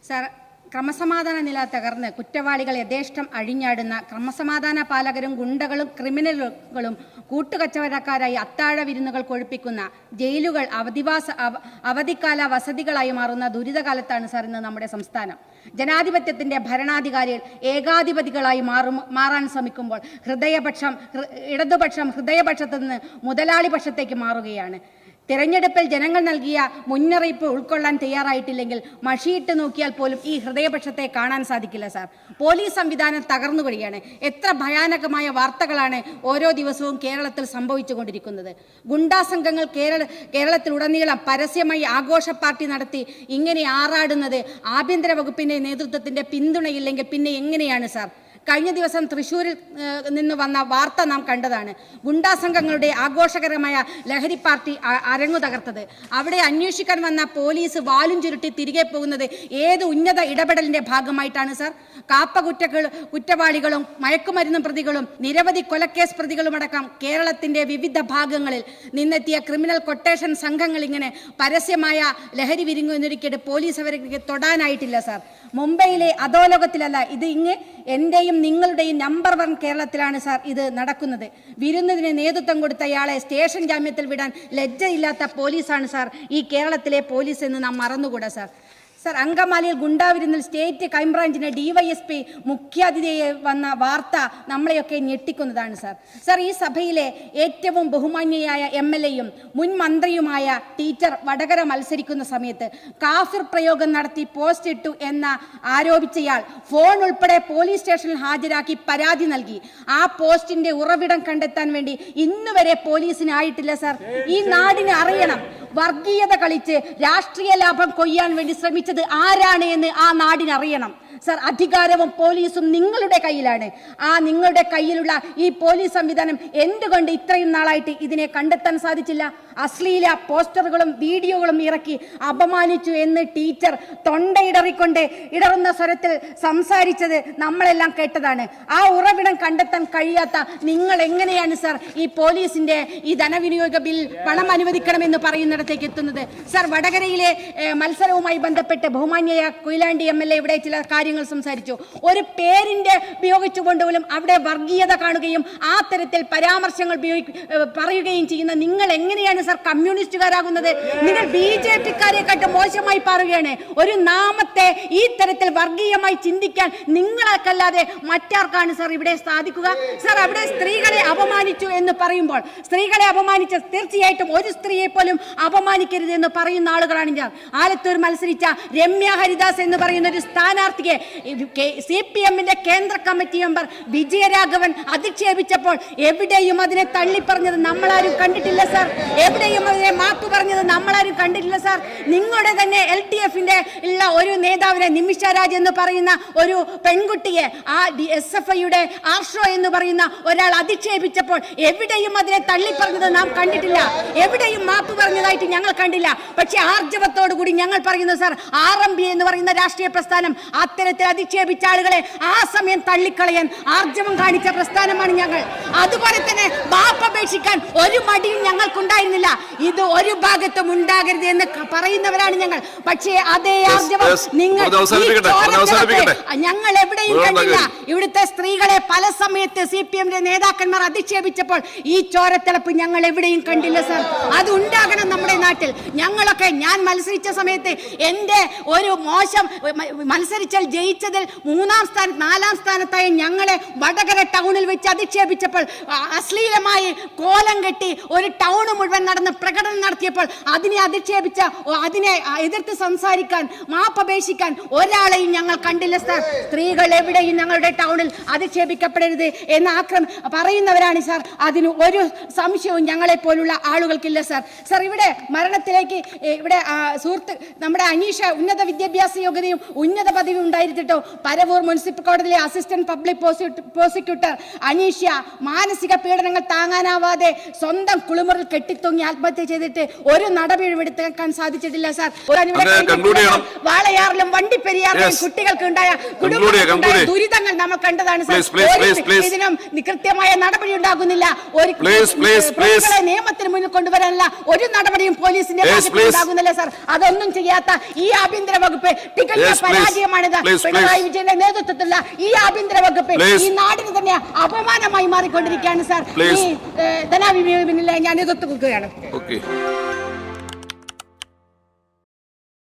Sir, ക്രമസമാധാന നില തകർന്ന് കുറ്റവാളികൾ യഥേഷ്ടം അഴിഞ്ഞാടുന്ന ക്രമസമാധാന പാലകരും ഗുണ്ടകളും ക്രിമിനലുകളും കൂട്ടുകച്ചവടക്കാരായി അത്താഴ വിരുന്നുകൾ കൊഴുപ്പിക്കുന്ന ജയിലുകൾ അവധിക്കാല വസതികളായി മാറുന്ന ദുരിതകാലത്താണ് സർ ഇന്ന് നമ്മുടെ സംസ്ഥാനം. ജനാധിപത്യത്തിൻ്റെ ഭരണാധികാരികൾ ഏകാധിപതികളായി മാറാൻ ശ്രമിക്കുമ്പോൾ ഇടതുപക്ഷം ഹൃദയപക്ഷത്തു നിന്ന് മുതലാളി പക്ഷത്തേക്ക് മാറുകയാണ്. തിരഞ്ഞെടുപ്പിൽ ജനങ്ങൾ നൽകിയ മുന്നറിയിപ്പ് ഉൾക്കൊള്ളാൻ തയ്യാറായിട്ടില്ലെങ്കിൽ മഷിയിട്ട് നോക്കിയാൽ പോലും ഈ ഹൃദയപക്ഷത്തെ കാണാൻ സാധിക്കില്ല സാർ. പോലീസ് സംവിധാനം തകർന്നുകൊണ്ടിരിക്കുകയാണ്. എത്ര ഭയാനകമായ വാർത്തകളാണ് ഓരോ ദിവസവും കേരളത്തിൽ സംഭവിച്ചുകൊണ്ടിരിക്കുന്നത്. ഗുണ്ടാ സംഘങ്ങൾ കേരളത്തിലുടനീളം പരസ്യമായി ആഘോഷ പാർട്ടി നടത്തി ഇങ്ങനെ ആറാടുന്നത് ആഭ്യന്തര വകുപ്പിൻ്റെ നേതൃത്വത്തിൻ്റെ പിന്തുണയില്ലെങ്കിൽ പിന്നെ എങ്ങനെയാണ് സാർ? കഴിഞ്ഞ ദിവസം തൃശ്ശൂരിൽ നിന്ന് വന്ന വാർത്ത നാം കണ്ടതാണ്. ഗുണ്ടാ സംഘങ്ങളുടെ ആഘോഷകരമായ ലഹരി പാർട്ടി അരങ്ങു തകർത്തത്. അവിടെ അന്വേഷിക്കാൻ വന്ന പോലീസ് വാലും ചുരുട്ടി തിരികെ പോകുന്നത് ഏത് ഉന്നത ഇടപെടലിൻ്റെ ഭാഗമായിട്ടാണ് സാർ? കാപ്പ കുറ്റവാളികളും മയക്കുമരുന്ന് പ്രതികളും നിരവധി കൊലക്കേസ് പ്രതികളുമടക്കം കേരളത്തിൻ്റെ വിവിധ ഭാഗങ്ങളിൽ നിന്നെത്തിയ ക്രിമിനൽ കൊട്ടേഷൻ സംഘങ്ങൾ ഇങ്ങനെ പരസ്യമായ ലഹരി വിരുങ്ങുന്നൊരിക്കലും പോലീസ് അവരെ തൊടാനായിട്ടില്ല സാർ. മുംബൈയിലെ അധോലോകത്തിലല്ല, ഇത് എൻ്റെയും നിങ്ങളുടെയും നമ്പർ 1 കേരളത്തിലാണ് സാർ ഇത് നടക്കുന്നത്. വിരുന്നതിന് നേതൃത്വം കൊടുത്തയാളെ സ്റ്റേഷൻ ജാമ്യത്തിൽ വിടാൻ ലജ്ജയില്ലാത്ത പോലീസാണ് സാർ ഈ കേരളത്തിലെ പോലീസ് എന്ന് നാം മറന്നുകൂടാ സാർ. സർ, അങ്കമാലിയിൽ ഗുണ്ടാവിരുന്നിൽ സ്റ്റേറ്റ് ക്രൈംബ്രാഞ്ചിന് DYSP മുഖ്യാതിഥിയെ വന്ന വാർത്ത നമ്മളെയൊക്കെ ഞെട്ടിക്കുന്നതാണ് സാർ. സർ, ഈ സഭയിലെ ഏറ്റവും ബഹുമാന്യയായ MLA-യും മുൻ മന്ത്രിയുമായ ടീച്ചർ വടകര മത്സരിക്കുന്ന സമയത്ത് കാഫിർ പ്രയോഗം നടത്തി പോസ്റ്റ് ഇട്ടു എന്ന ആരോപിച്ചയാൾ ഫോൺ ഉൾപ്പെടെ പോലീസ് സ്റ്റേഷനിൽ ഹാജരാക്കി പരാതി നൽകി. ആ പോസ്റ്റിന്റെ ഉറവിടം കണ്ടെത്താൻ വേണ്ടി ഇന്നുവരെ പോലീസിനായിട്ടില്ല സാർ. ഈ നാടിന് അറിയണം, വർഗീയത കളിച്ച് രാഷ്ട്രീയ ലാഭം കൊയ്യാൻ വേണ്ടി ശ്രമിച്ചത് ആരാണ് എന്ന് ആ നാടിനറിയണം സർ. അധികാരവും പോലീസും നിങ്ങളുടെ കയ്യിലാണ്. ആ നിങ്ങളുടെ കയ്യിലുള്ള ഈ പോലീസ് സംവിധാനം എന്തുകൊണ്ട് ഇത്രയും നാളായിട്ട് ഇതിനെ കണ്ടെത്താൻ സാധിച്ചില്ല? അശ്ലീല പോസ്റ്ററുകളും വീഡിയോകളും ഇറക്കി അപമാനിച്ചു എന്ന് ടീച്ചർ തൊണ്ടയിടറിക്കൊണ്ട് ഇടറുന്ന സ്വരത്തിൽ സംസാരിച്ചത് നമ്മളെല്ലാം കേട്ടതാണ്. ആ ഉറവിടം കണ്ടെത്താൻ കഴിയാത്ത നിങ്ങൾ എങ്ങനെയാണ് സർ ഈ പോലീസിന്റെ ഈ ധനവിനിയോഗ ബിൽ പണം അനുവദിക്കണമെന്ന് പറയുന്നിടത്തേക്ക് എത്തുന്നത്? സർ, വടകരയിലെ മത്സരവുമായി ബന്ധപ്പെട്ട് ബഹുമാന്യയ കൊയിലാണ്ടി MLA ഇവിടെ ചില കാര്യങ്ങൾ സംസാരിച്ചു. ഒരു പേരിന്റെ ഉപയോഗിച്ചുകൊണ്ട് പോലും അവിടെ വർഗീയത കാണുകയും ആ തരത്തിൽ പരാമർശങ്ങൾ പറയുകയും ചെയ്യുന്ന നിങ്ങൾ എങ്ങനെയാണ് സർ കമ്മ്യൂണിസ്റ്റുകാരാകുന്നത്? നിങ്ങൾ BJP-ക്കാരെക്കാട്ട് മോശമായി പറയുകയാണ്. ഒരു നാമത്തെ ഈ തരത്തിൽ വർഗീയമായി ചിന്തിക്കാൻ നിങ്ങൾക്കല്ലാതെ മറ്റാർക്കാണ് സർ ഇവിടെ സാധിക്കുക? സർ, അവിടെ സ്ത്രീകളെ അപമാനിച്ചു എന്ന് പറയുമ്പോൾ സ്ത്രീകളെ അപമാനിച്ച തീർച്ചയായിട്ടും ഒരു സ്ത്രീയെ പോലും അപമാനിക്കരുത് എന്ന് പറയുന്ന ആളുകളാണ് ഞാൻ. ആലത്തൂർ മത്സരിച്ച രമ്യ ഹരിദാസ് എന്ന് പറയുന്ന ഒരു സ്ഥാനാർത്ഥിയെ CPM-ന്റെ കേന്ദ്ര കമ്മിറ്റി മെമ്പർ വിജയരാഘവൻ അധിക്ഷേപിച്ചപ്പോൾ എവിടെയും അതിനെ തള്ളിപ്പറഞ്ഞത് നമ്മളാരും കണ്ടിട്ടില്ല സാർ. എവിടെയും അതിനെ മാപ്പ് പറഞ്ഞത് നമ്മളാരും കണ്ടിട്ടില്ല സാർ. നിങ്ങളുടെ തന്നെ LDF-ന്റെ ഉള്ള ഒരു നേതാവിനെ നിമിഷ രാജ് എന്ന് പറയുന്ന ഒരു പെൺകുട്ടിയെ ആ SFI-യുടെ ആർഷോ എന്ന് പറയുന്ന ഒരാൾ അധിക്ഷേപിച്ചപ്പോൾ എവിടെയും അതിനെ തള്ളിപ്പറഞ്ഞത് നാം കണ്ടിട്ടില്ല. എവിടെയും മാപ്പ് പറഞ്ഞതായിട്ട് ഞങ്ങൾ കണ്ടില്ല. പക്ഷെ ആർജവത്തോടു കൂടി ഞങ്ങൾ പറയുന്നു സാർ, RMB എന്ന് പറയുന്ന രാഷ്ട്രീയ പ്രസ്ഥാനം അത്തരത്തിൽ അധിക്ഷേപിച്ച ആളുകളെ ആ സമയം തള്ളിക്കളയാൻ ആർജവം കാണിച്ച പ്രസ്ഥാനമാണ് ഞങ്ങൾ. അതുപോലെ തന്നെ മാപ്പപേക്ഷിക്കാൻ ഒരു മടിയും ഞങ്ങൾക്കുണ്ടായിരുന്നില്ല. ഇത് ഒരു ഭാഗത്തും ഉണ്ടാകരുത് എന്ന് പറയുന്നവരാണ് ഞങ്ങൾ. പക്ഷേ അതേ ആർജവം ഞങ്ങൾ എവിടെയും കണ്ടില്ല. ഇവിടുത്തെ സ്ത്രീകളെ പല സമയത്ത് CPM-ന്റെ നേതാക്കന്മാർ അധിക്ഷേപിച്ചപ്പോൾ ഈ ചോരത്തിളപ്പ് ഞങ്ങൾ എവിടെയും കണ്ടില്ല സാർ. അത് ഉണ്ടാകണം നമ്മുടെ നാട്ടിൽ. ഞാൻ മത്സരിച്ച സമയത്ത് എൻ്റെ ഒരു മോശം മത്സരിച്ചാൽ ജയിച്ചതിൽ 3-ാം സ്ഥാനം 4-ാം സ്ഥാനത്തായി ഞങ്ങളെ വടകര ടൗണിൽ വെച്ച് അധിക്ഷേപിച്ചപ്പോൾ അശ്ലീലമായി കോലം കെട്ടി ഒരു ടൗൺ മുഴുവൻ നടന്ന് പ്രകടനം നടത്തിയപ്പോൾ അതിനെ അധിക്ഷേപിച്ച അതിനെ എതിർത്ത് സംസാരിക്കാൻ മാപ്പപേക്ഷിക്കാൻ ഒരാളെയും ഞങ്ങൾ കണ്ടില്ല സാർ. സ്ത്രീകൾ എവിടെയും ഞങ്ങളുടെ ടൗണിൽ അധിക്ഷേപിക്കപ്പെടരുത് എന്ന് പറയുന്നവരാണ് സാർ. അതിന് ഒരു സംശയവും ഞങ്ങളെ പോലുള്ള ആളുകൾക്കില്ല സാർ. സാർ, ഇവിടെ മരണത്തിലേക്ക് ഇവിടെ സുഹൃത്ത് നമ്മുടെ അനീഷ ഉന്നത വിദ്യാഭ്യാസ യോഗ്യതയും ഉന്നത പദവിയും ഉണ്ടായി വിലയിരുത്തിട്ടോ. പരവൂർ മുനിസിപ്പൽ കോടതിയിലെ അസിസ്റ്റന്റ് പബ്ലിക് പ്രോസിക്യൂട്ടർ അനീഷ്യ മാനസിക പീഡനങ്ങൾ താങ്ങാനാവാതെ സ്വന്തം കുളിമുറിൽ കെട്ടിത്തൂങ്ങി ആത്മഹത്യ ചെയ്തിട്ട് ഒരു നടപടിയും എടുക്കാൻ സാധിച്ചിട്ടില്ല സാർ. വാളയാറിലും വണ്ടിപ്പെരിയാറിലും കുട്ടികൾക്ക് ഉണ്ടായ ദുരിതങ്ങൾ നമ്മൾ കണ്ടതാണ് സാർ. ഇതിനും കൃത്യമായ നടപടി ഉണ്ടാകുന്നില്ല. ഒരു നിയമത്തിന് മുന്നിൽ കൊണ്ടുവരാനുള്ള ഒരു നടപടിയും പോലീസിന്റെ ഉണ്ടാകുന്നില്ല സാർ. അതൊന്നും ചെയ്യാത്ത ഈ ആഭ്യന്തര വകുപ്പ് തികഞ്ഞ പരാജയമാണിത്. പിണറായി വിജയന്റെ നേതൃത്വത്തിലുള്ള ഈ ആഭ്യന്തര വകുപ്പ് ഈ നാടിന് തന്നെ അപമാനമായി മാറിക്കൊണ്ടിരിക്കുകയാണ് സാർ. ഈ ധനാവിനിലെ ഞാൻ എതിർത്ത് കൊടുക്കുകയാണ്.